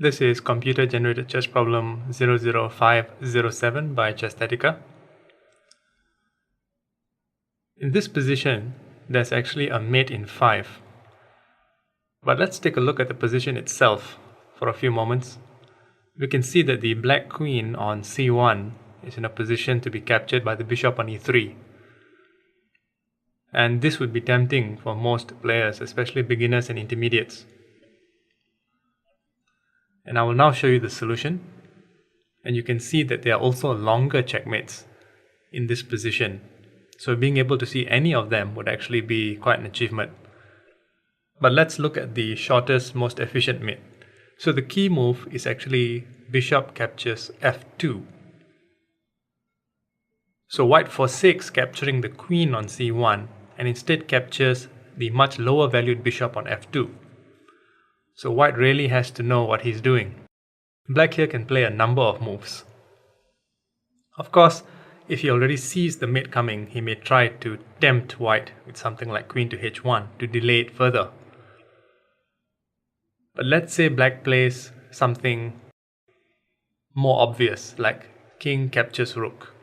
This is computer-generated chess problem 00507 by Chesthetica. In this position, there's actually a mate in 5. But let's take a look at the position itself for a few moments. We can see that the black queen on c1 is in a position to be captured by the bishop on e3. And this would be tempting for most players, especially beginners and intermediates. And I will now show you the solution. And you can see that there are also longer checkmates in this position. So being able to see any of them would actually be quite an achievement. But let's look at the shortest, most efficient mate. So the key move is actually bishop captures f2. So white forsakes capturing the queen on c1 and instead captures the much lower valued bishop on f2. So white really has to know what he's doing. Black here can play a number of moves. Of course, if he already sees the mate coming, he may try to tempt white with something like queen to h1 to delay it further. But let's say black plays something more obvious, like king captures rook.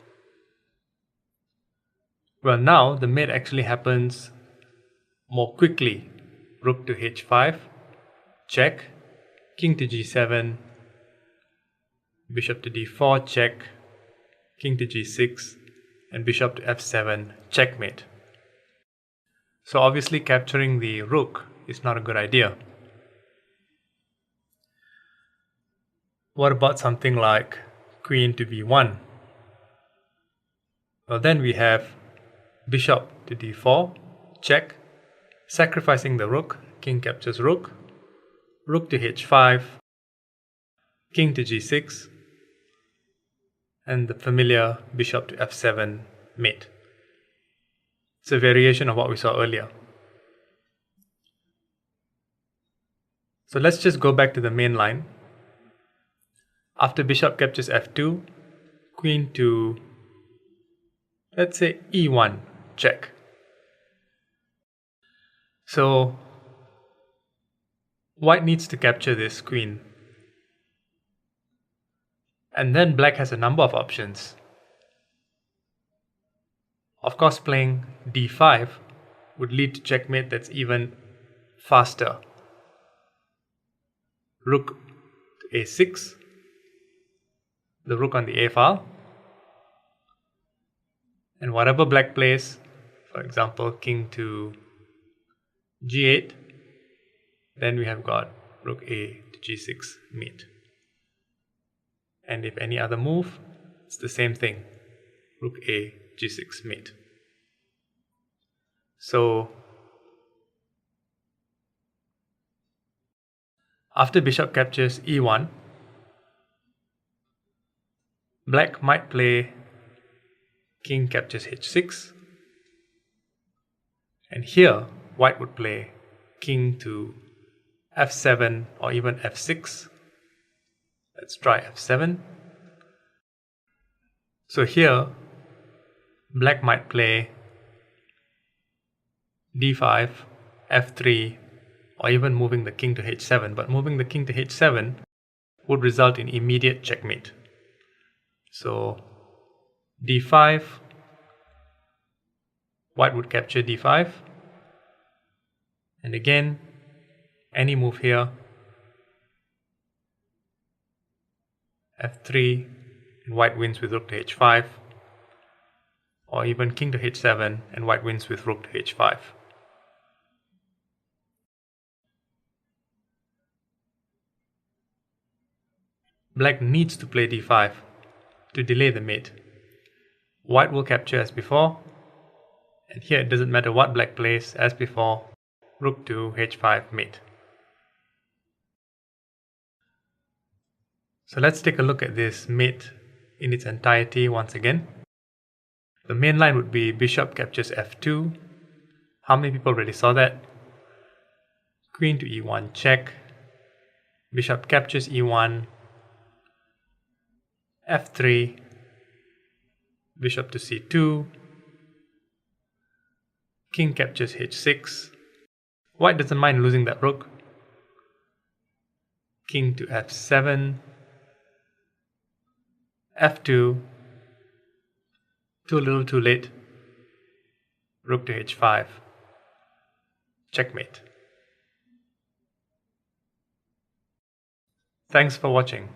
Well, now the mate actually happens more quickly. Rook to h5, check, king to g7, bishop to d4, check, king to g6, and bishop to f7, checkmate. So obviously capturing the rook is not a good idea. What about something like queen to b1? Well, then we have bishop to d4, check, sacrificing the rook, king captures rook, rook to h5, king to g6, and the familiar bishop to f7 mate. It's a variation of what we saw earlier. So let's just go back to the main line. After bishop captures f2, queen to, let's say, e1, check. So white needs to capture this queen. And then black has a number of options. Of course, playing d5 would lead to checkmate that's even faster. Rook to a6, the rook on the a file. And whatever black plays, for example, king to g8, then we have got rook a to g6 mate. And if any other move, it's the same thing, rook a, g6 mate. So after bishop captures e1, black might play king captures h6, and here white would play king to f7 or even f6. Let's try f7. So here black might play d5, f3, or even moving the king to h7, but moving the king to h7 would result in immediate checkmate. So d5, white would capture d5, and again any move here, f3, and white wins with rook to h5, or even king to h7 and white wins with rook to h5. Black needs to play d5 to delay the mate. White will capture as before, and here it doesn't matter what black plays, as before, rook to h5 mate. So let's take a look at this mate in its entirety once again. The main line would be bishop captures f2. How many people already saw that? Queen to e1 check, bishop captures e1, f3, bishop to c2, king captures h6. White doesn't mind losing that rook. king to f7, f2, too little too late, rook to h5, checkmate. Thanks for watching.